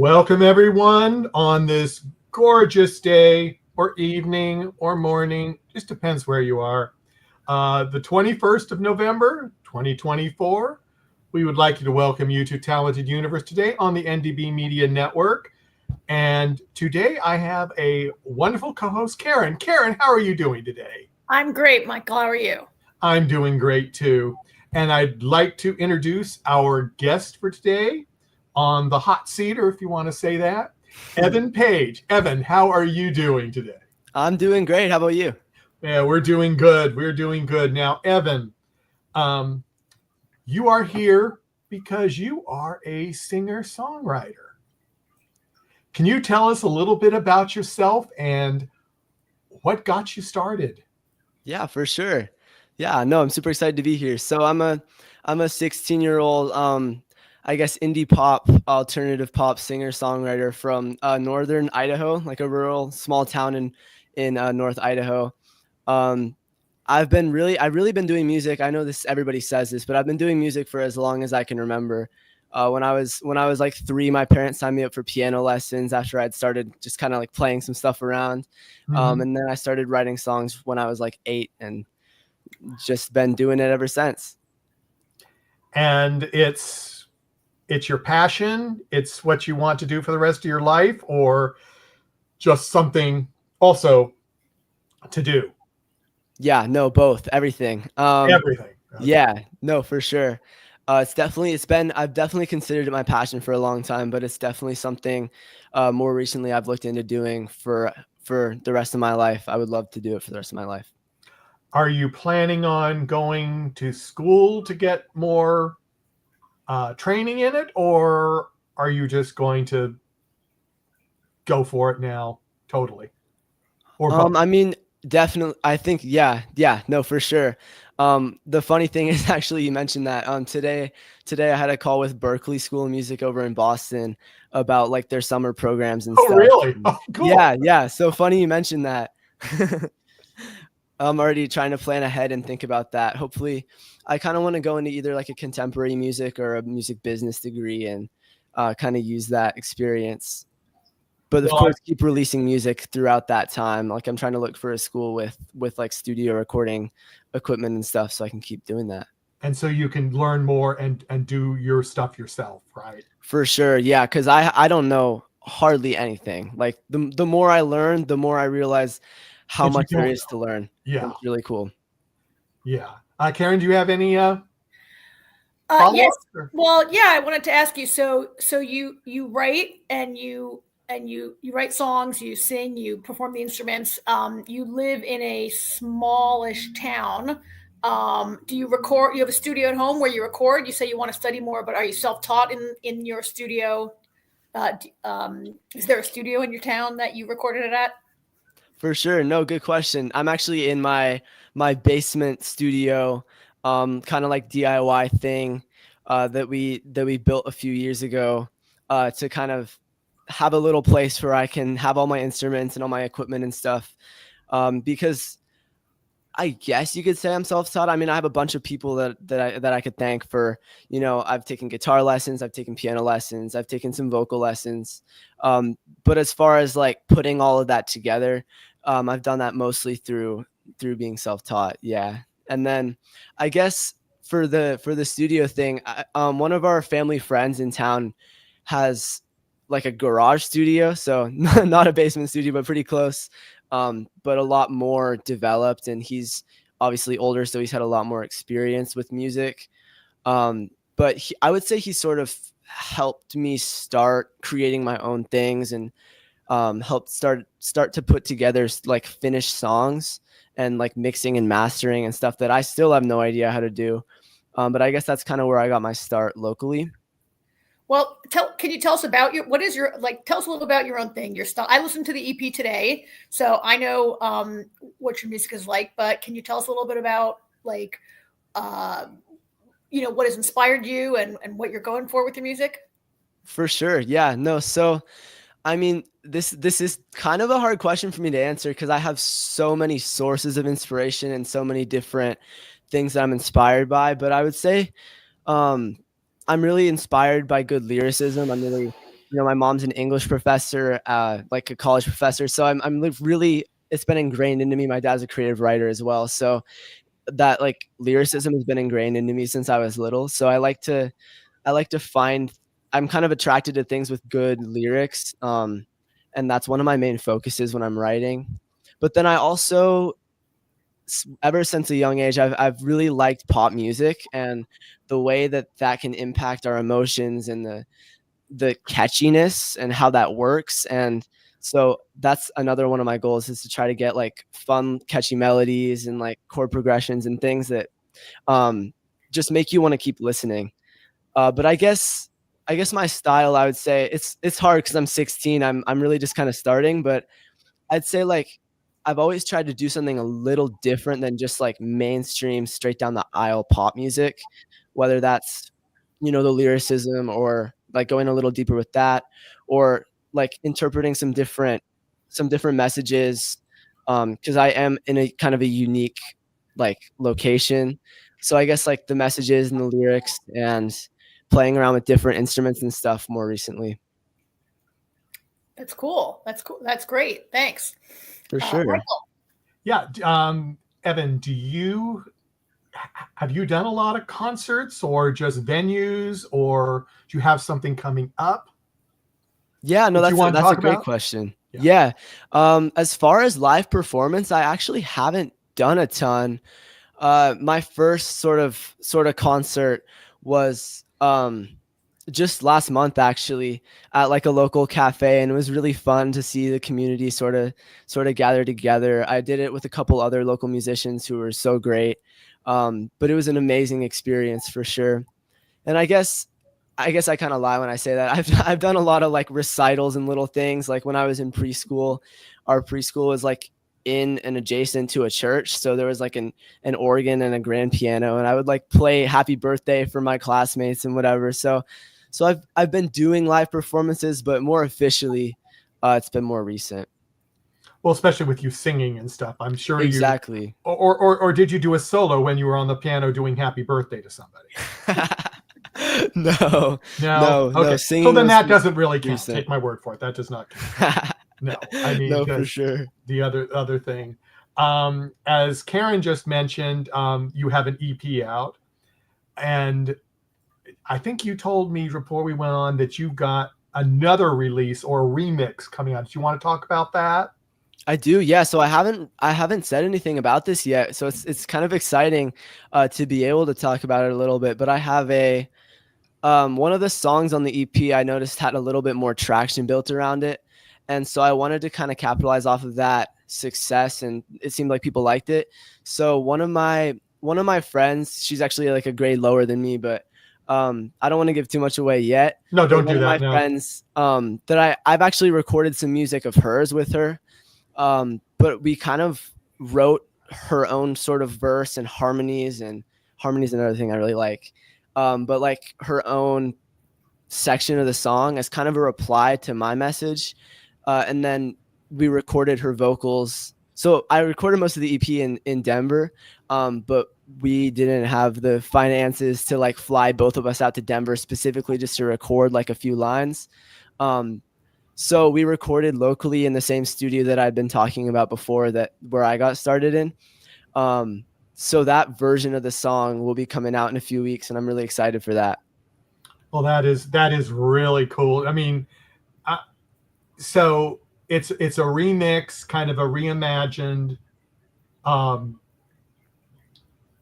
Welcome, everyone, on this gorgeous day or evening or morning. Just depends where you are. The 21st of November, 2024. We would like to welcome you to Talented Universe today on the NDB Media Network. And today I have a wonderful co-host, Karen. Karen, how are you doing today? I'm great, Michael. How are you? I'm doing great, too. And I'd like to introduce our guest for today on the hot seat, or if you want to say that, Evan Page. Evan, how are you doing today? I'm doing great. How about you? Yeah, we're doing good. We're doing good. Now, Evan, you are here because you are a singer-songwriter. Can you tell us a little bit about yourself and what got you started? Yeah, for sure. Yeah, no, I'm super excited to be here. So I'm a 16-year-old I guess indie pop, alternative pop singer-songwriter from northern Idaho, like a rural small town in North Idaho. I've really been doing music. I know this, everybody says this, but I've been doing music for as long as I can remember. When I was like 3, my parents signed me up for piano lessons after I'd started just kind of like playing some stuff around. And then I started writing songs when I was like 8 and just been doing it ever since. And it's your passion, it's what you want to do for the rest of your life, or just something also to do? Yeah, no, both, everything. Everything. Okay. Yeah, no, for sure. I've definitely considered it my passion for a long time, but it's definitely something more recently I've looked into doing for the rest of my life. I would love to do it for the rest of my life. Are you planning on going to school to get more training in it, or are you just going to go for it now totally? Or I mean, definitely, I think, yeah, no, for sure. The funny thing is, actually, you mentioned that today I had a call with Berklee School of Music over in Boston about like their summer programs and stuff. Really? Oh, cool. Yeah. So funny you mentioned that. I'm already trying to plan ahead and think about that. Hopefully, I kind of want to go into either like a contemporary music or a music business degree and kind of use that experience. But of course, keep releasing music throughout that time. Like I'm trying to look for a school with like studio recording equipment and stuff, so I can keep doing that. And so you can learn more and do your stuff yourself, right? For sure, yeah. Because I don't know hardly anything. Like the more I learn, the more I realize how much there is to learn. Yeah, it's really cool. Yeah, Karen, do you have any? Yes. Or? Well, yeah. I wanted to ask you. So you write and you write songs, you sing, you perform the instruments. You live in a smallish town. Do you record? You have a studio at home where you record. You say you want to study more, but are you self-taught in your studio? Is there a studio in your town that you recorded it at? For sure. No, good question. I'm actually in my basement studio, kind of like DIY thing that we built a few years ago to kind of have a little place where I can have all my instruments and all my equipment and stuff. Because I guess you could say I'm self-taught. I mean, I have a bunch of people that I could thank for, I've taken guitar lessons, I've taken piano lessons, I've taken some vocal lessons. But as far as like putting all of that together, I've done that mostly through being self-taught. Yeah. And then I guess for the studio thing, one of our family friends in town has like a garage studio. So not a basement studio, but pretty close. But a lot more developed, and he's obviously older, so he's had a lot more experience with music. But I would say he sort of helped me start creating my own things and helped start to put together like finished songs and like mixing and mastering and stuff that I still have no idea how to do. But I guess that's kind of where I got my start locally. Well, can you tell us about tell us a little about your own thing, your style. I listened to the EP today, so I know what your music is like, but can you tell us a little bit about like, what has inspired you and what you're going for with your music? For sure. Yeah, no. So, I mean, this is kind of a hard question for me to answer because I have so many sources of inspiration and so many different things that I'm inspired by, but I would say, I'm really inspired by good lyricism. I'm really my mom's an English professor, like a college professor. So I'm really, it's been ingrained into me. My dad's a creative writer as well. So that like lyricism has been ingrained into me since I was little. So I like to find, I'm kind of attracted to things with good lyrics. And that's one of my main focuses when I'm writing. But then I also, ever since a young age, I've really liked pop music and the way that can impact our emotions and the catchiness and how that works. And so that's another one of my goals, is to try to get like fun, catchy melodies and like chord progressions and things that just make you want to keep listening. But I guess my style, I would say it's hard because I'm 16. I'm really just kind of starting, but I'd say like I've always tried to do something a little different than just like mainstream straight down the aisle pop music, whether that's, the lyricism or like going a little deeper with that, or like interpreting some different messages. Cause I am in a kind of a unique like location. So I guess like the messages and the lyrics and playing around with different instruments and stuff more recently. That's cool. That's cool. That's great. Thanks. For sure. Michael. Yeah. Evan, have you done a lot of concerts or just venues, or do you have something coming up? Yeah, no, that's a great question. Yeah. As far as live performance, I actually haven't done a ton. My first sort of concert was just last month, actually, at like a local cafe, and it was really fun to see the community sort of gather together. I did it with a couple other local musicians who were so great. But it was an amazing experience for sure. And I guess I kind of lie when I say that. I've done a lot of like recitals and little things. Like when I was in preschool, our preschool was like in and adjacent to a church, so there was like an organ and a grand piano, and I would like play Happy Birthday for my classmates and whatever. So I've been doing live performances, but more officially, it's been more recent. Well, especially with you singing and stuff, I'm sure. Exactly. Or did you do a solo when you were on the piano doing Happy Birthday to somebody? No. Okay. So then that doesn't really count. Take my word for it. That does not count. No, I mean, no, for sure. The other thing, as Karen just mentioned, you have an EP out, and I think you told me before we went on that you got another release or a remix coming out. Do you want to talk about that? I do, yeah. So I haven't said anything about this yet, so it's kind of exciting to be able to talk about it a little bit. But I have a one of the songs on the EP I noticed had a little bit more traction built around it, and so I wanted to kind of capitalize off of that success, and it seemed like people liked it. So one of my friends, she's actually like a grade lower than me, but I don't want to give too much away yet. No, don't do that. One of my friends that I've actually recorded some music of hers with her. But we kind of wrote her own sort of verse and harmonies, and harmonies another thing I really like. But like her own section of the song as kind of a reply to my message. And then we recorded her vocals. So I recorded most of the EP in Denver, but we didn't have the finances to like fly both of us out to Denver specifically just to record like a few lines. So we recorded locally in the same studio that I'd been talking about before, where I got started in. So that version of the song will be coming out in a few weeks, and I'm really excited for that. Well, that is really cool. I mean, so it's a remix, kind of a reimagined one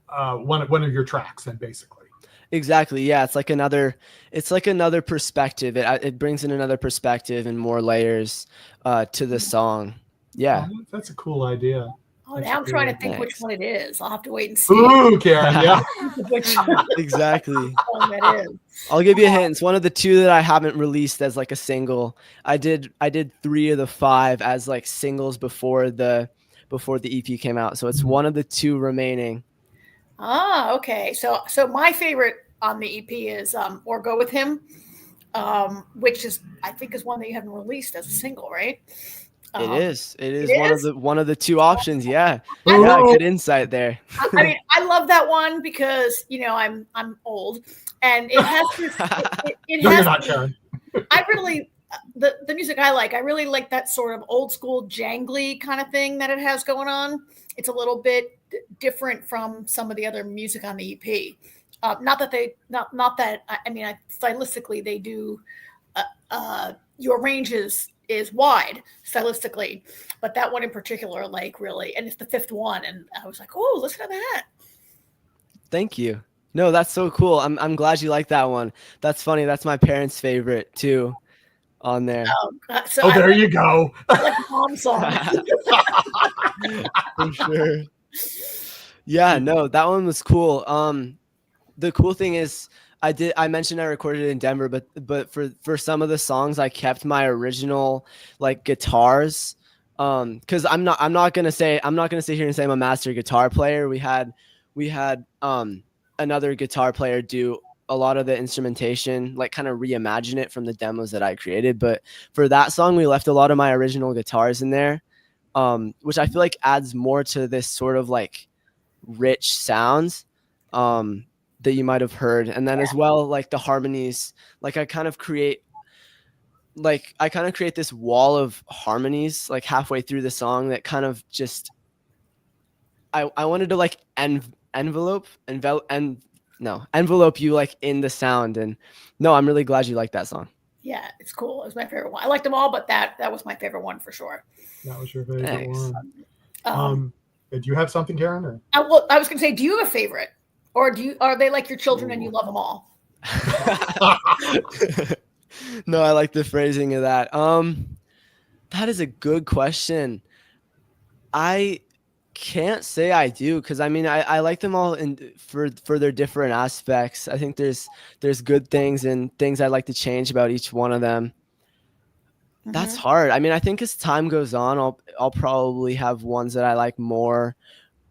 of your tracks, then basically. Exactly. Yeah. It's like another perspective. It brings in another perspective and more layers to the song. Yeah. Oh, that's a cool idea. Oh, now I'm trying to think which one it is. I'll have to wait and see. Ooh, Karen, yeah. Exactly. That is. I'll give you a hint. It's one of the two that I haven't released as like a single. I did 3 of the 5 as like singles before the EP came out. So it's one of the 2 remaining. Ah, okay. So my favorite on the EP is Or Go With Him, which is I think is one that you haven't released as a single, right? It is one of the 2 options. Yeah. Yeah, good insight there. I mean, I love that one because I'm old, and it has this. It No, has. you're not, Karen. I really the music I like. I really like that sort of old school jangly kind of thing that it has going on. It's a little bit different from some of the other music on the EP. Not that I mean, stylistically they do. Your range is wide stylistically, but that one in particular, like really, and it's the fifth one, and I was like, oh, listen to that. Thank you. No, that's so cool. I'm glad you like that one. That's funny. That's my parents' favorite too, on there. So there you go. I like the mom song. For sure. Yeah, no, that one was cool. The cool thing is I mentioned I recorded it in Denver, but for some of the songs I kept my original like guitars. Cause I'm not gonna sit here and say I'm a master guitar player. We had another guitar player do a lot of the instrumentation, like kind of reimagine it from the demos that I created. But for that song, we left a lot of my original guitars in there, which I feel like adds more to this sort of like rich sounds that you might have heard. And then as well, like the harmonies, like I kind of create this wall of harmonies like halfway through the song that kind of just I wanted to like envelope you like in the sound. And no, I'm really glad you like that song. Yeah, it's cool. It was my favorite one. I liked them all, but that was my favorite one for sure. That was your favorite Thanks. one. Do you have something, Karen? Or? I was going to say, do you have a favorite, or are they like your children and you love them all? No, I like the phrasing of that. That is a good question. I can't say I do, because I mean I like them all for their different aspects. I think there's good things and things I'd like to change about each one of them. Mm-hmm. That's hard. I mean, I think as time goes on, I'll probably have ones that I like more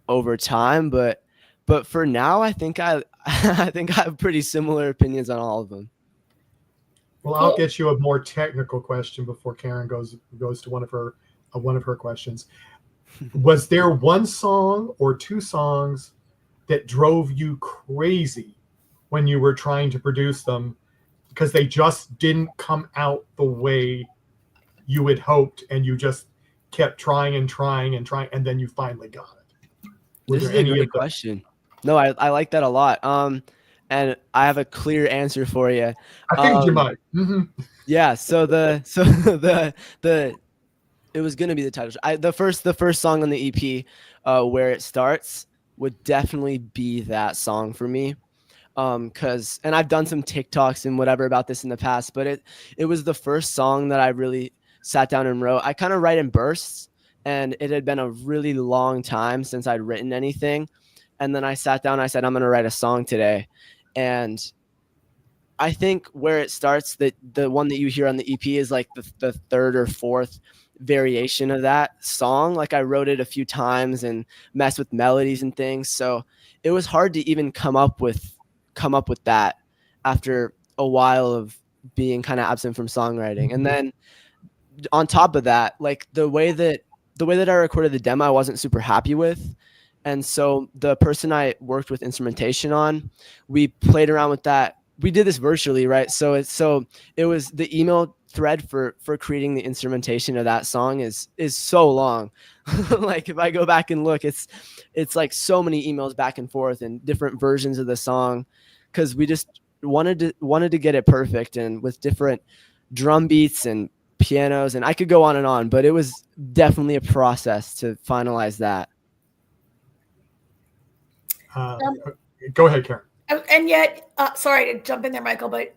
over time, but for now, I think I have pretty similar opinions on all of them. Well, I'll get you a more technical question before Karen goes to one of her questions. Was there one song or two songs that drove you crazy when you were trying to produce them because they just didn't come out the way you had hoped, and you just kept trying and trying and trying, and then you finally got it? This is a great question. No, I like that a lot. And I have a clear answer for you. I think you might. Mm-hmm. Yeah. So it was gonna be the title. The first song on the EP, Where It Starts, would definitely be that song for me. And I've done some TikToks and whatever about this in the past, but it was the first song that I really sat down and wrote. I kind of write in bursts, and it had been a really long time since I'd written anything. And then I sat down, I said, I'm going to write a song today. And I think Where It Starts, the one that you hear on the EP is like the third or fourth variation of that song. Like I wrote it a few times and messed with melodies and things. So it was hard to even come up with that after a while of being kind of absent from songwriting. And then on top of that, like the way that I recorded the demo, I wasn't super happy with. And so the person I worked with instrumentation on, we played around with that. We did this virtually, right? So it was the email thread for creating the instrumentation of that song is so long. Like if I go back and look, it's like so many emails back and forth and different versions of the song, because we just wanted to get it perfect and with different drum beats and pianos, and I could go on, but it was definitely a process to finalize that. Go ahead, Karen. And yet, sorry to jump in there, Michael, but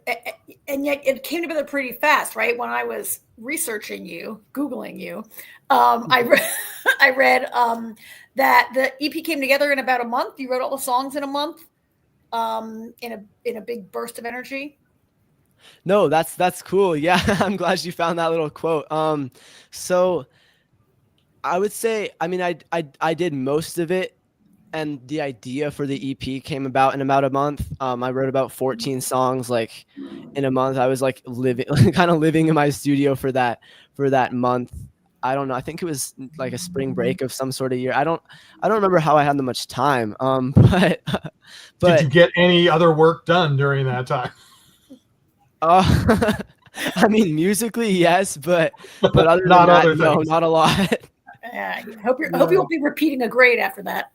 and yet it came together pretty fast, right? When I was researching you, Googling you, I read that the EP came together in about a month. You wrote all the songs in a month, in a big burst of energy. No, that's cool. Yeah, I'm glad you found that little quote. So I would say, I mean, I did most of it. And the idea for the EP came about in about a month. I wrote about 14 songs like in a month. I was like kind of living in my studio for that month. I don't know. I think it was like a spring break of some sort of year. I don't remember how I had that much time. But did you get any other work done during that time? I mean, musically, yes, but other than Not that, other no, things. not a lot. I hope you won't be repeating a grade after that.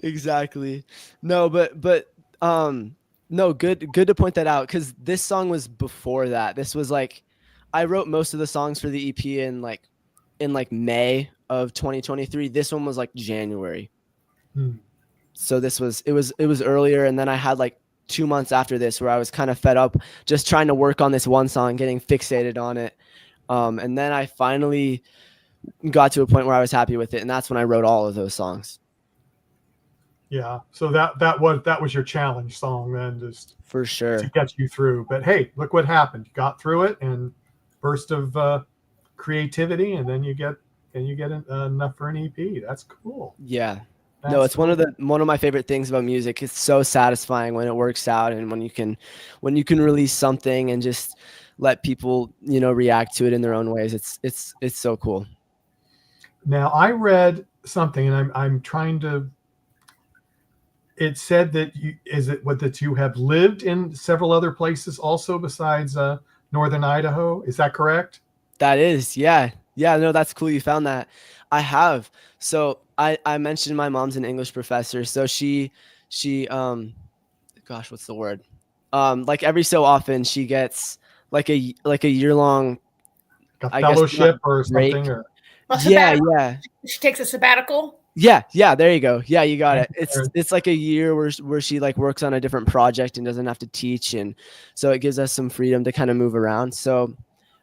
Exactly. No, no, good to point that out, because this song was before that. This was like, I wrote most of the songs for the EP in like May of 2023. This one was like January. Hmm. So it was earlier, and then I had like 2 months after this where I was kind of fed up just trying to work on this one song, getting fixated on it. And then I finally got to a point where I was happy with it, and that's when I wrote all of those songs. Yeah. So that was your challenge song then, just For sure. to get you through. But hey, look what happened. You got through it, and burst of creativity, and then you get enough for an EP. That's cool. Yeah. That's No, it's cool. one of my favorite things about music. It's so satisfying when it works out, and when you can release something and just let people, react to it in their own ways. It's so cool. Now I read something, and I'm trying to. It said that you have lived in several other places also besides northern Idaho. Is that correct? That is, yeah. Yeah, no, that's cool you found that. I have. So I mentioned my mom's an English professor, so she gosh, what's the word? Like every so often she gets like a year long, A I guess, not fellowship or break. something? Or A Yeah, sabbatical. yeah. She takes a sabbatical. Yeah, there you go. Yeah, you got it. Sure. It's like a year where she like works on a different project and doesn't have to teach, and so it gives us some freedom to kind of move around. So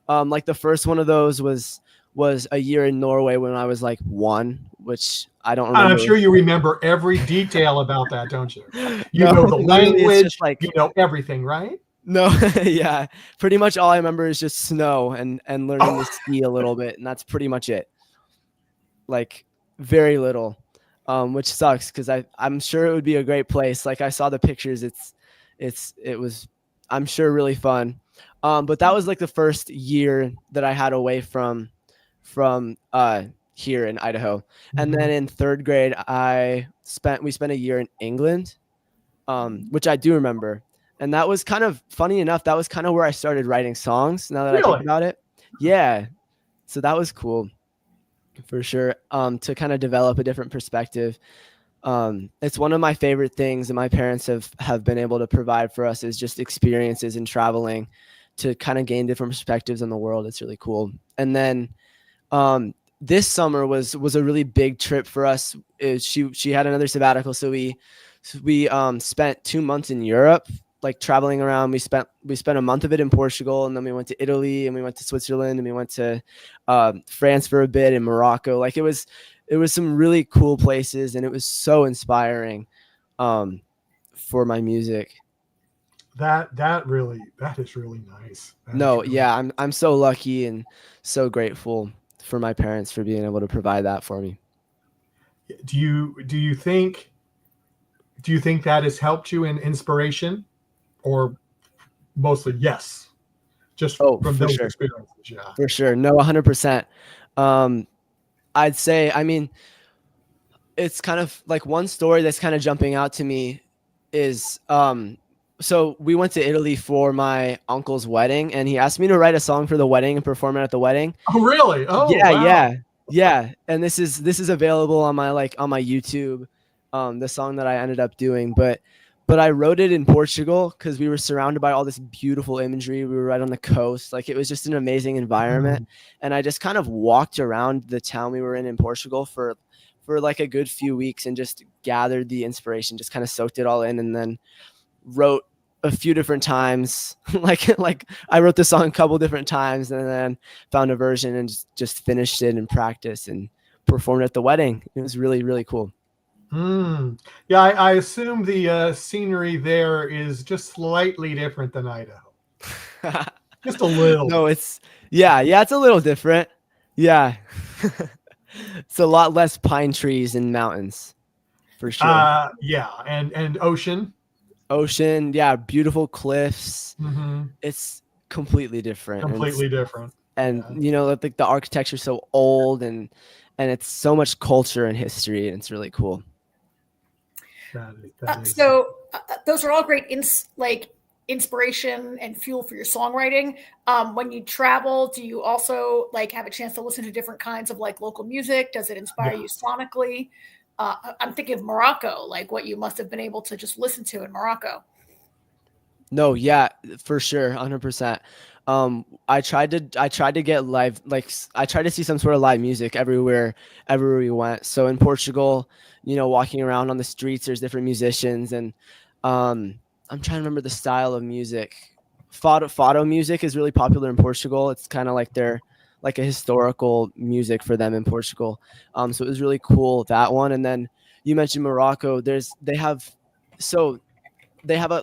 like the first one of those was a year in Norway when I was like 1, which I don't remember. I'm sure you remember every detail about that, don't you? You No, know the literally, it's language, just like, you know everything, right? no, yeah. Pretty much all I remember is just snow and learning Oh. to ski a little bit, and that's pretty much it. Like very little, which sucks because I'm sure it would be a great place. Like I saw the pictures, it was, I'm sure, really fun. But that was like the first year that I had away from here in Idaho. And then in 3rd grade, we spent a year in England, which I do remember. And that was kind of funny enough. That was kind of where I started writing songs. Now that I think Really? about it, yeah. So that was cool, for sure. To kind of develop a different perspective. It's one of my favorite things that my parents have been able to provide for us, is just experiences and traveling to kind of gain different perspectives on the world. It's really cool. And then this summer was a really big trip for us. She had another sabbatical, so we spent 2 months in Europe, like traveling around. We spent a month of it in Portugal, and then we went to Italy, and we went to Switzerland, and we went to France for a bit, in Morocco. Like it was some really cool places, and it was so inspiring for my music. That is really nice. No, yeah, I'm so lucky and so grateful for my parents for being able to provide that for me. Do you think that has helped you in inspiration, or mostly yes, just from those sure. experiences? Yeah, For sure. No, 100%. I'd say, I mean, it's kind of like one story that's kind of jumping out to me is, so we went to Italy for my uncle's wedding, and he asked me to write a song for the wedding and perform it at the wedding. Oh, really? Oh, yeah, wow. yeah. And this is available on my YouTube, the song that I ended up doing. But I wrote it in Portugal because we were surrounded by all this beautiful imagery. We were right on the coast. Like it was just an amazing environment. And I just kind of walked around the town we were in Portugal for like a good few weeks and just gathered the inspiration, just kind of soaked it all in, and then wrote a few different times. like I wrote the song a couple different times, and then found a version and just finished it in practice and performed at the wedding. It was really, really cool. Yeah, I assume the scenery there is just slightly different than Idaho. Just a little. No, it's a little different. Yeah. It's a lot less pine trees and mountains, for sure. Yeah, and ocean. Ocean, yeah, beautiful cliffs. Mm-hmm. It's completely different. Completely different. And like the architecture is so old, and it's so much culture and history, and it's really cool. That is. So those are all great inspiration and fuel for your songwriting. When you travel, do you also like have a chance to listen to different kinds of like local music? Does it inspire you sonically? I'm thinking of Morocco, like what you must have been able to just listen to in Morocco. No, yeah, for sure, 100%. I tried to get live, like I tried to see some sort of live music everywhere we went. So in Portugal, walking around on the streets, there's different musicians, and I'm trying to remember the style of music. Fado music is really popular in Portugal. It's kind of like like a historical music for them in Portugal. So it was really cool, that one. And then you mentioned Morocco. They have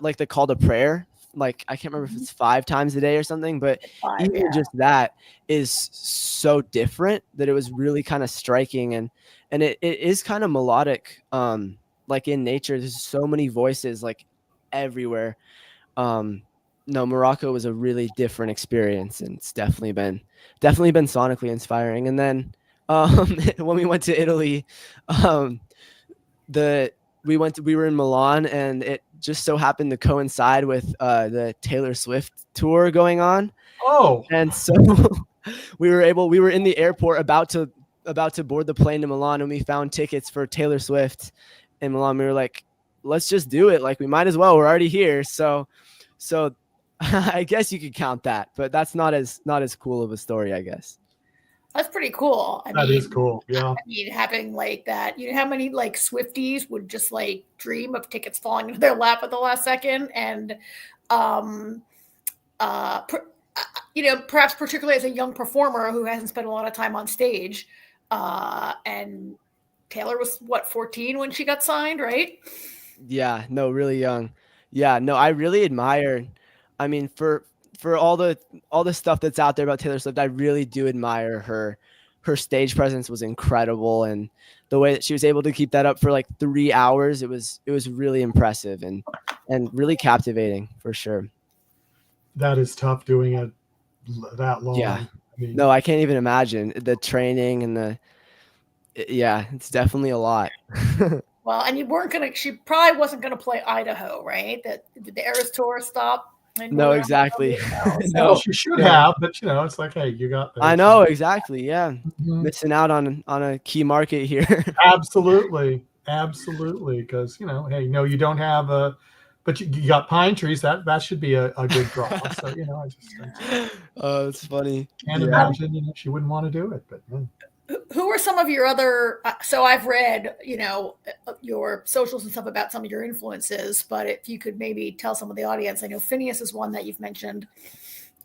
like the call to prayer. Like I can't remember if it's 5 times a day or something, but even just that is so different that it was really kind of striking, and it is kind of melodic. Like in nature, there's so many voices like everywhere. No, Morocco was a really different experience, and it's definitely been sonically inspiring. And then when we went to Italy, we were in Milan, and it just so happened to coincide with the Taylor Swift tour going on. Oh, and so we were in the airport about to board the plane to Milan, and we found tickets for Taylor Swift in Milan. We were like, let's just do it. Like, we might as well. We're already here. So I guess you could count that, but that's not as cool of a story, I guess. That's pretty cool. That is cool. Yeah. I mean, having like that, how many like Swifties would just like dream of tickets falling into their lap at the last second? And, perhaps particularly as a young performer who hasn't spent a lot of time on stage. And Taylor was 14 when she got signed, right? Yeah, no, really young. Yeah, no, I really admire, I mean, for all the stuff that's out there about Taylor Swift, I really do admire her. Her stage presence was incredible, and the way that she was able to keep that up for like 3 hours, it was really impressive and really captivating, for sure. That is tough doing it that long. Yeah. I mean, no, I can't even imagine the training and it's definitely a lot. Well, and she probably wasn't gonna play Idaho, right? Did the Eras Tour stop? No, exactly. No, she should have, but it's like, hey, you got this. I know, exactly. Yeah. Mm-hmm. Missing out on a key market here. Absolutely. Because, hey, you don't have but you got pine trees. That should be a good draw. So, I just oh, it's funny. Can't imagine, she wouldn't want to do it, but who are some of your other so I've read your socials and stuff about some of your influences, but if you could maybe tell some of the audience, I know FINNEAS is one that you've mentioned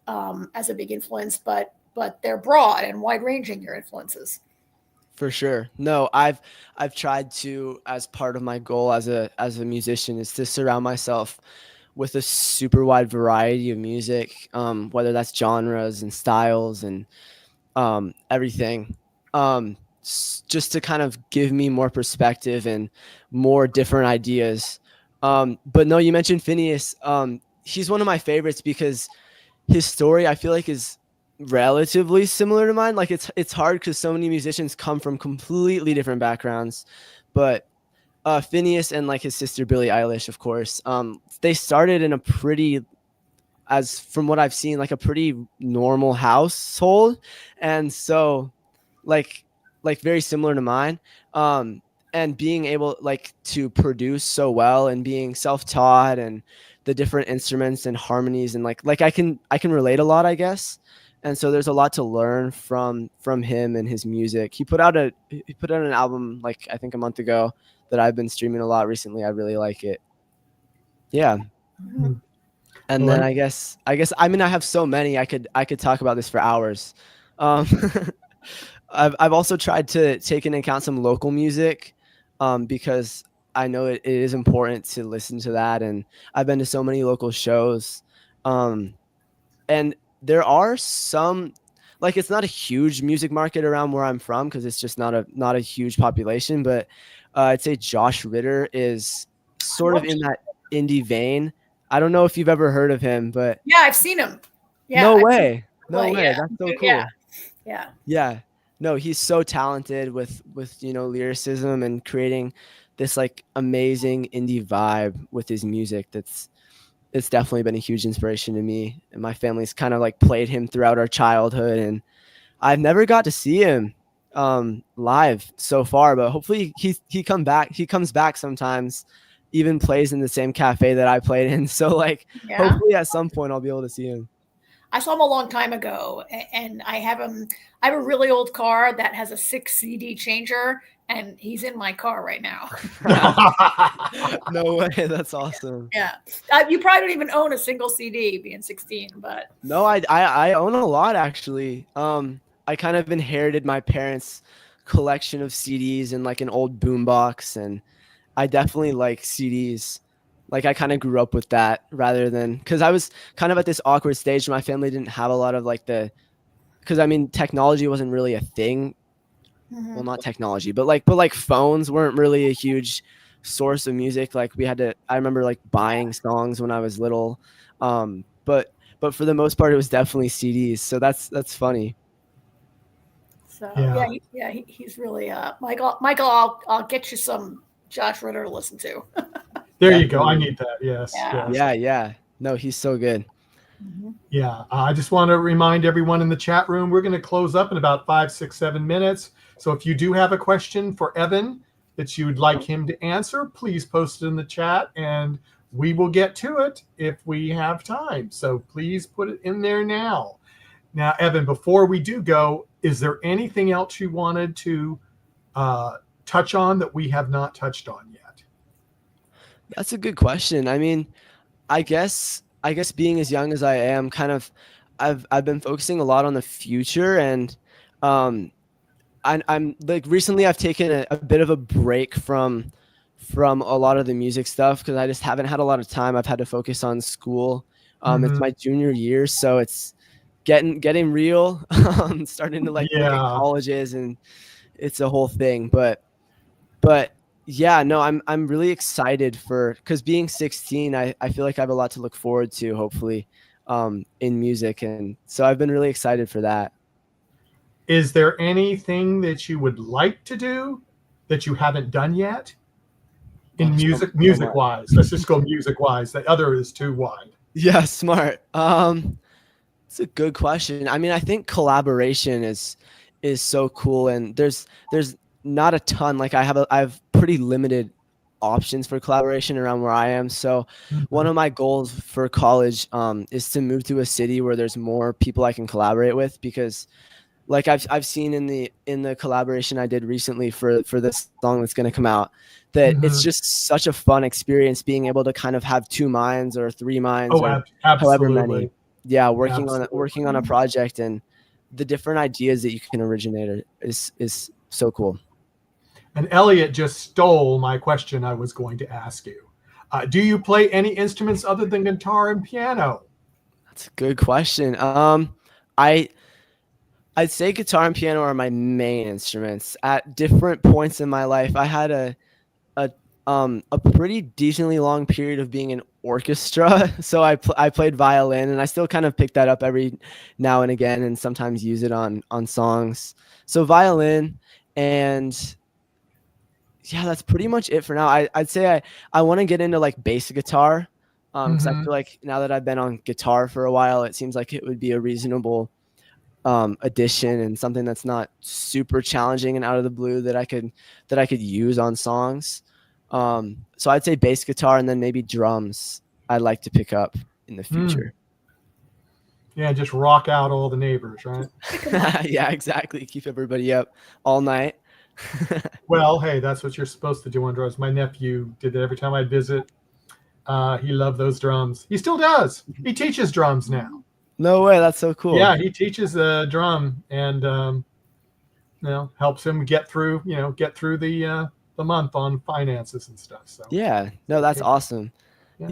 as a big influence, but they're broad and wide ranging, your influences. For sure. No, I've tried to, as part of my goal as a musician, is to surround myself with a super wide variety of music, whether that's genres and styles and everything. Just to kind of give me more perspective and more different ideas. But no, you mentioned FINNEAS. He's one of my favorites because his story, I feel like, is relatively similar to mine. Like it's hard because so many musicians come from completely different backgrounds, but FINNEAS and like his sister Billie Eilish, of course, they started in a pretty, as from what I've seen, like a pretty normal household, and so like very similar to mine, and being able like to produce so well and being self-taught and the different instruments and harmonies and like I can relate a lot, I guess. And so there's a lot to learn from him and his music. He put out an album like I think a month ago that I've been streaming a lot recently. I really like it. Yeah. Mm-hmm. And then I guess I mean I have so many I could talk about this for hours. I've also tried to take into account some local music, because I know it is important to listen to that, and I've been to so many local shows, and there are some, like, it's not a huge music market around where I'm from because it's just not a huge population, but I'd say Josh Ritter is sort of in that indie vein. I don't know if you've ever heard of him, but yeah, I've seen him. Yeah, no way. Yeah. That's so cool. Yeah. No, he's so talented with lyricism and creating this like amazing indie vibe with his music. That's it's definitely been a huge inspiration to me, and my family's kind of like played him throughout our childhood, and I've never got to see him live so far, but hopefully he comes back sometimes, even plays in the same cafe that I played in. So like hopefully at some point I'll be able to see him. I saw him a long time ago, and I have a really old car that has a 6 CD changer, and he's in my car right now. No way, that's awesome. Yeah. You probably don't even own a single CD being 16, but no, I own a lot actually. I kind of inherited my parents' collection of CDs and like an old boombox, and I definitely like CDs. Like I kind of grew up with that rather than, because I was kind of at this awkward stage. My family didn't have a lot of like because I mean technology wasn't really a thing. Mm-hmm. Well, not technology, but like phones weren't really a huge source of music. Like I remember like buying songs when I was little, but for the most part it was definitely CDs. So that's funny. So he's really Michael. I'll get you some Josh Ritter to listen to. There you go. I need that. Yes. Yeah. No, he's so good. Mm-hmm. Yeah. I just want to remind everyone in the chat room, we're going to close up in about 5, 6, 7 minutes. So if you do have a question for Evan that you'd like him to answer, please post it in the chat and we will get to it if we have time. So please put it in there now. Now, Evan, before we do go, is there anything else you wanted to touch on that we have not touched on yet? That's a good question. I mean, I guess being as young as I am, kind of, I've been focusing a lot on the future, and I'm like recently I've taken a bit of a break from a lot of the music stuff because I just haven't had a lot of time. I've had to focus on school. It's my junior year, so it's getting real. Starting to like look at colleges, and it's a whole thing. But yeah, no, I'm really excited because being 16, I feel like I have a lot to look forward to, hopefully, in music. And so I've been really excited for that. Is there anything that you would like to do that you haven't done yet in music wise? Let's just go music wise. The other is too wide. Yeah, smart. It's a good question. I mean, I think collaboration is so cool, and there's not a ton. Like I have pretty limited options for collaboration around where I am. So one of my goals for college is to move to a city where there's more people I can collaborate with, because like I've seen in the collaboration I did recently for this song that's going to come out, that it's just such a fun experience being able to kind of have 2 minds or 3 minds or however many. Yeah, working on a project, and the different ideas that you can originate is so cool. And Elliot just stole my question I was going to ask you. Do you play any instruments other than guitar and piano? That's a good question. I'd say guitar and piano are my main instruments. At different points in my life, I had a pretty decently long period of being in orchestra. So I played violin, and I still kind of pick that up every now and again, and sometimes use it on songs. So violin, and yeah, that's pretty much it for now. I'd say I want to get into like bass guitar, because I feel like now that I've been on guitar for a while, it seems like it would be a reasonable addition and something that's not super challenging and out of the blue that I could use on songs. So I'd say bass guitar, and then maybe drums I'd like to pick up in the future. Yeah, just rock out all the neighbors, right? Yeah, exactly. Keep everybody up all night. Well, hey, that's what you're supposed to do on drums. My nephew did it every time I'd visit. He loved those drums. He still does. He teaches drums now. No way. That's so cool. Yeah, he teaches drum, and helps him get through the month on finances and stuff. So yeah, no, that's awesome.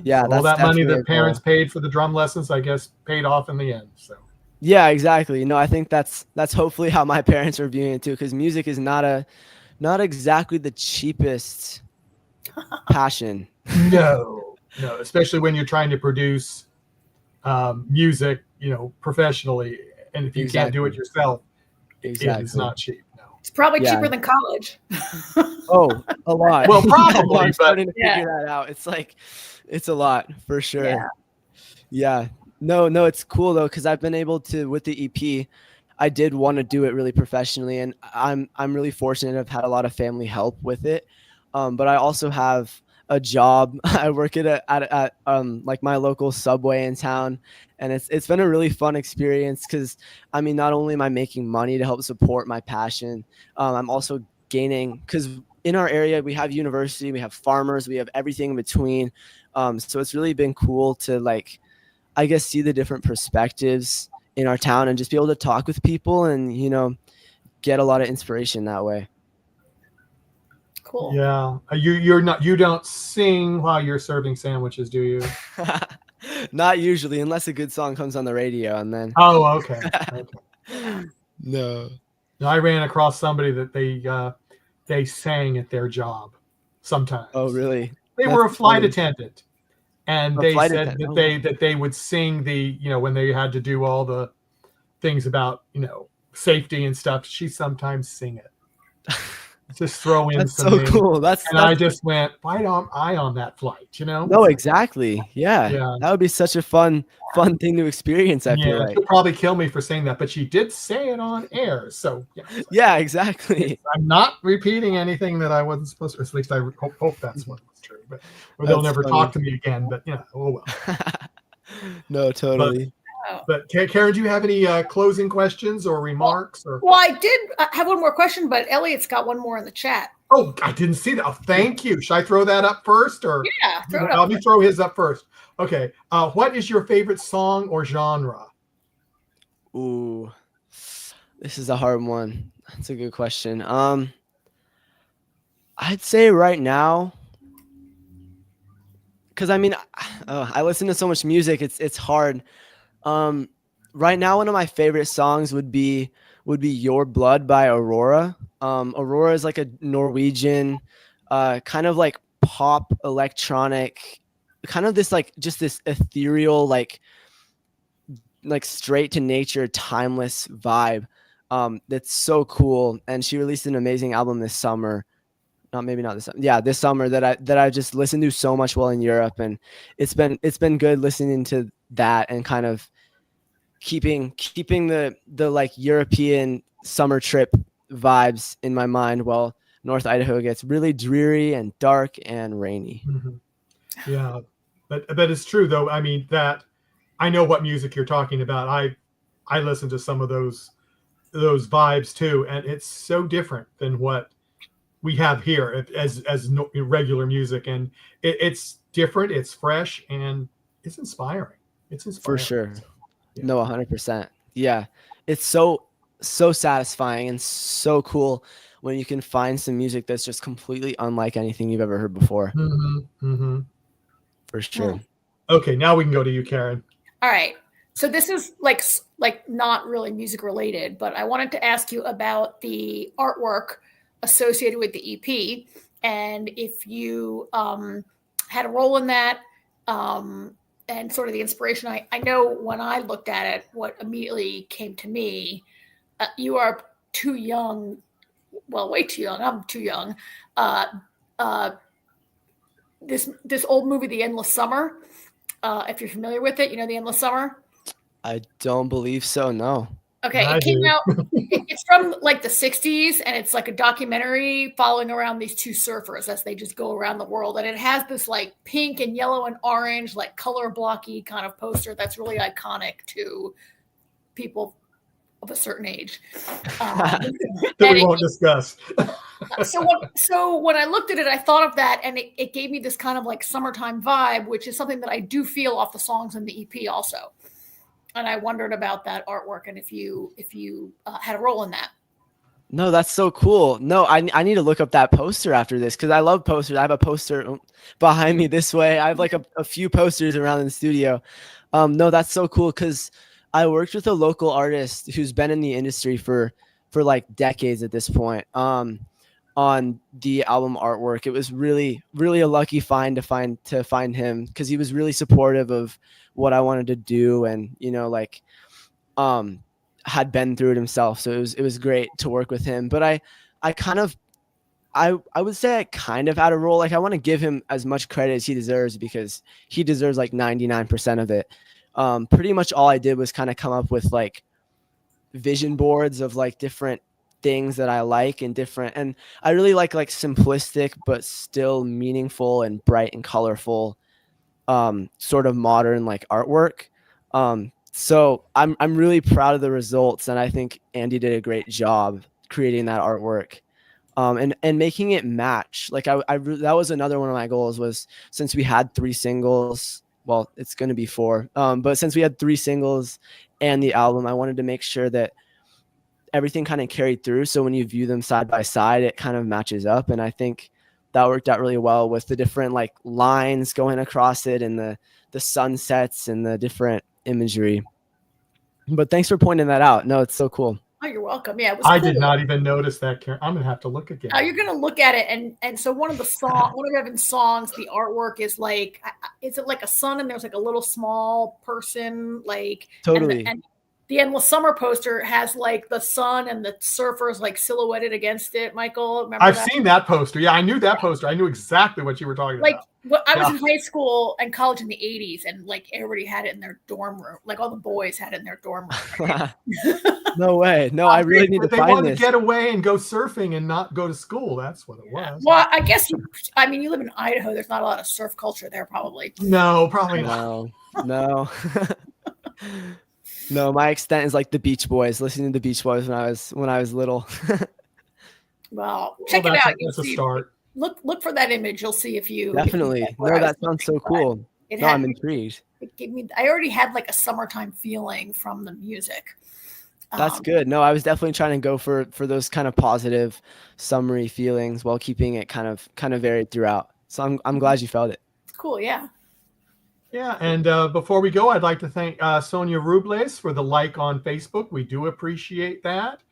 Yeah, so all that money that parents paid for the drum lessons, I guess, paid off in the end. So yeah, exactly. No, I think that's hopefully how my parents are viewing it too, because music is not exactly the cheapest passion. No, especially when you're trying to produce music, professionally, and if you can't do it yourself, it's not cheap. No, it's probably cheaper than college. Oh, a lot. Well, probably, I'm starting to figure that out. It's like, it's a lot for sure. Yeah. No, it's cool though, because I've been able to, with the EP, I did want to do it really professionally, and I'm really fortunate. I've had a lot of family help with it, but I also have a job. I work at like my local Subway in town, and it's been a really fun experience because I mean, not only am I making money to help support my passion, I'm also gaining, because in our area we have university, we have farmers, we have everything in between. So it's really been cool to like, I guess, see the different perspectives in our town and just be able to talk with people and, get a lot of inspiration that way. Cool. Yeah. You don't sing while you're serving sandwiches, do you? Not usually, unless a good song comes on the radio, and then Oh, okay. no. I ran across somebody that they sang at their job sometimes. Oh, really? They That's were a flight funny. attendant, and A they flight said attendant. that they would sing when they had to do all the things about safety and stuff. She sometimes sing it. Just throw in That's some so names. cool. I just went, why don't I on that flight? No, exactly. Yeah. Yeah. That would be such a fun thing to experience, I feel like. She'll probably kill me for saying that, but she did say it on air. So Yeah, exactly. I'm not repeating anything that I wasn't supposed to. At least I hope that's what was true. But or they'll never talk to me again. But oh well. No, totally. But Karen, do you have any closing questions or remarks? Well, I did have one more question, but Elliot's got one more in the chat. Oh, I didn't see that. Oh, thank you. Should I throw that up first, or Yeah, throw it up. Let me throw his up first. Okay. What is your favorite song or genre? Ooh, this is a hard one. That's a good question. I'd say right now, because I mean, I listen to so much music. It's hard. Right now, one of my favorite songs would be "Your Blood" by Aurora. Aurora is like a Norwegian, kind of like pop electronic, kind of this like just this ethereal like straight to nature, timeless vibe. That's so cool. And she released an amazing album this summer. Maybe not this summer. Yeah, this summer that I just listened to so much while in Europe, and it's been good listening to that and kind of keeping the like European summer trip vibes in my mind while North Idaho gets really dreary and dark and rainy. Mm-hmm. Yeah, but it's true though. I mean, that I know what music you're talking about. I listen to some of those vibes too, and it's so different than what we have here as regular music, and it's different, it's fresh, and it's inspiring. For sure. Yeah. No, 100%. Yeah, it's so satisfying and so cool when you can find some music that's just completely unlike anything you've ever heard before. Mm-hmm. Mm-hmm. For sure. Okay, now we can go to you, Karen. All right. So this is like not really music related, but I wanted to ask you about the artwork associated with the EP, and if you had a role in that, and sort of the inspiration. I know when I looked at it, what immediately came to me, you are too young, well, way too young. I'm too young. This old movie, The Endless Summer, if you're familiar with it, The Endless Summer? I don't believe so, no. Okay, it came out, it's from like the 60s, and it's like a documentary following around these two surfers as they just go around the world. And it has this like pink and yellow and orange, like color blocky kind of poster that's really iconic to people of a certain age. That we won't discuss. So when I looked at it, I thought of that, and it gave me this kind of like summertime vibe, which is something that I do feel off the songs in the EP also. And I wondered about that artwork and if you had a role in that. No, that's so cool. No, I need to look up that poster after this because I love posters. I have a poster behind me this way. I have like a few posters around in the studio. No, that's so cool because I worked with a local artist who's been in the industry for like decades at this point. On the album artwork, it was really, really a lucky find to find him because he was really supportive of what I wanted to do, and had been through it himself, so it was great to work with him. But I would say I kind of had a role. Like I want to give him as much credit as he deserves because he deserves like 99% of it. Pretty much all I did was kind of come up with like vision boards of like different things that I like and different, and I really like simplistic but still meaningful and bright and colorful sort of modern like artwork. So I'm really proud of the results, and I think Andy did a great job creating that artwork. And making it match. Like that was another one of my goals, was since we had 3 singles, well, it's going to be 4. But since we had 3 singles and the album, I wanted to make sure that everything kind of carried through. So when you view them side by side, it kind of matches up. And I think that worked out really well with the different like lines going across it and the sunsets and the different imagery. But thanks for pointing that out. No, it's so cool. Oh, you're welcome. Yeah, it was I cool. did not even notice that, Karen. I'm gonna have to look again. Now you're gonna look at it, and so one of Evan's songs, the artwork is like, is it like a sun and there's like a little small person, like Totally. And the Endless Summer poster has like the sun and the surfers like silhouetted against it. Michael, remember I've that? seen that poster. Yeah, I knew that poster. I knew exactly what you were talking Like, about. well, I was in high school and college in the 80s, and like everybody had it in their dorm room. Like all the boys had it in their dorm room. Right? No way. No, I really need to They find wanted this. to get away and go surfing and not go to school. That's what it was. Well, I guess you live in Idaho. There's not a lot of surf culture there, probably. No, probably not. No. No, my extent is like the Beach Boys, listening to the Beach Boys when I was little. Well, check it out. That's a start. Look for that image. You'll see if you definitely. No, that sounds so cool. I'm intrigued. It gave me. I already had like a summertime feeling from the music. That's good. No, I was definitely trying to go for those kind of positive, summery feelings while keeping it kind of varied throughout. So I'm glad you felt it. Cool. Yeah. Yeah, and before we go, I'd like to thank Sonia Rubles for the like on Facebook. We do appreciate that.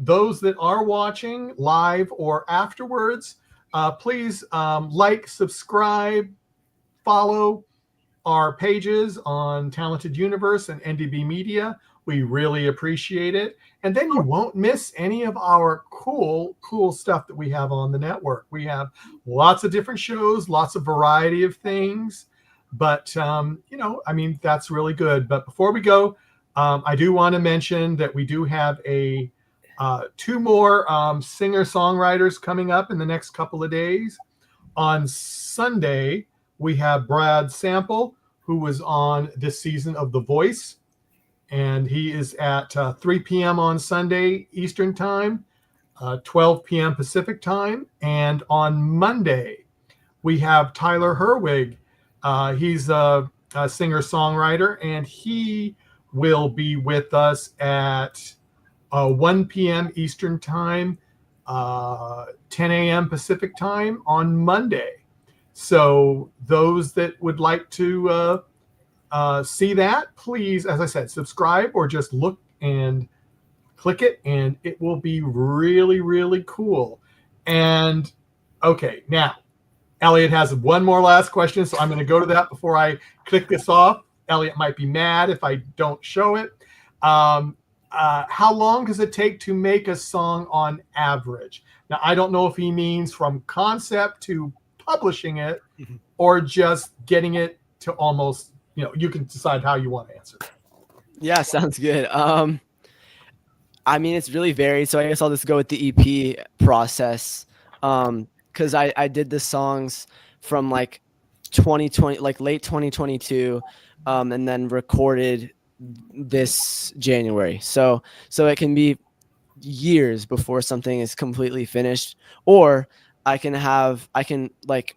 Those that are watching live or afterwards, please like, subscribe, follow our pages on Talented Universe and NDB Media. We really appreciate it. And then you won't miss any of our cool stuff that we have on the network. We have lots of different shows, lots of variety of things. But, that's really good. But before we go, I do want to mention that we do have 2 more singer-songwriters coming up in the next couple of days. On Sunday, we have Brad Sample, who was on this season of The Voice. And he is at 3 p.m. on Sunday Eastern Time, 12 p.m. Pacific Time. And on Monday, we have Tyler Herwig. He's a singer-songwriter, and he will be with us at 1 p.m. Eastern Time, 10 a.m. Pacific Time on Monday. So those that would like to see that, please, as I said, subscribe or just look and click it, and it will be really, really cool. And okay, now Elliot has one more last question, so I'm going to go to that before I click this off. Elliot might be mad if I don't show it. How long does it take to make a song on average? Now, I don't know if he means from concept to publishing it or just getting it to almost, you can decide how you want to answer. Yeah, sounds good. It's really varied. So I guess I'll just go with the EP process. Because I did the songs from like 2020, like late 2022, and then recorded this January. So it can be years before something is completely finished, or I can like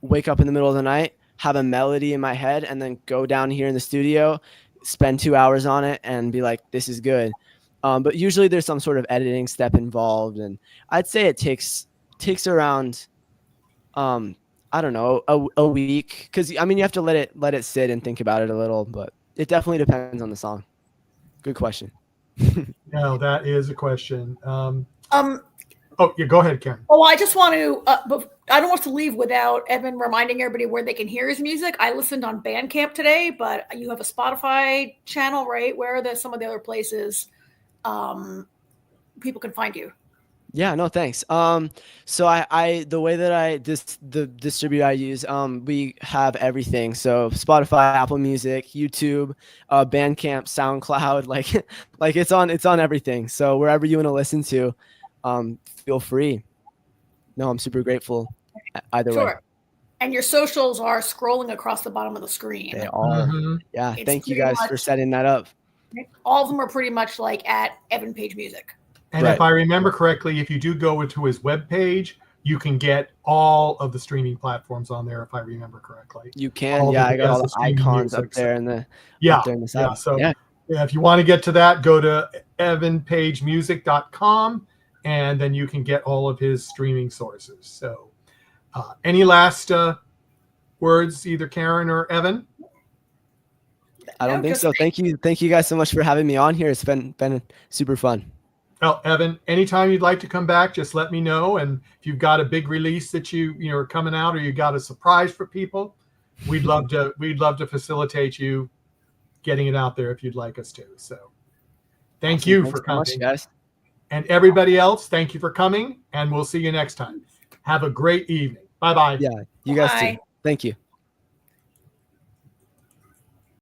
wake up in the middle of the night, have a melody in my head, and then go down here in the studio, spend 2 hours on it, and be like, this is good. But usually there's some sort of editing step involved, and I'd say it takes around I don't know, a week, because you have to let it sit and think about it a little, but it definitely depends on the song. Good question. No, that is a question. Oh, yeah, go ahead, Karen. Oh, I just want to, I don't want to leave without Evan reminding everybody where they can hear his music. I listened on Bandcamp today, but you have a Spotify channel, right? Where are some of the other places people can find you? Yeah, no, thanks. So I the way that the distributor I use, we have everything. So Spotify, Apple Music, YouTube, Bandcamp, SoundCloud, like it's on everything. So wherever you want to listen to, feel free. No, I'm super grateful either way. Sure. And your socials are scrolling across the bottom of the screen. They are. Yeah, It's thank you pretty guys for much- setting that up. All of them are pretty much like at Evan Page Music. And Right. if I remember correctly, if you do go to his webpage, you can get all of the streaming platforms on there, if I remember correctly. You can, All yeah. the- I got all the the streaming icons music, up there in the Yeah, up there in the yeah. side. So Yeah. yeah, if you want to get to that, go to evanpagemusic.com, and then you can get all of his streaming sources. So any last words, either Karen or Evan? I don't No, think just so. Thank you guys so much for having me on here. It's been super fun. Well, Evan, anytime you'd like to come back, just let me know. And if you've got a big release that you are coming out, or you got a surprise for people, we'd love to facilitate you getting it out there if you'd like us to. So thank Awesome. you Thanks for so much, coming. guys. And everybody else, thank you for coming, and we'll see you next time. Have a great evening. Bye-bye. Yeah, you guys Bye. too. Thank you.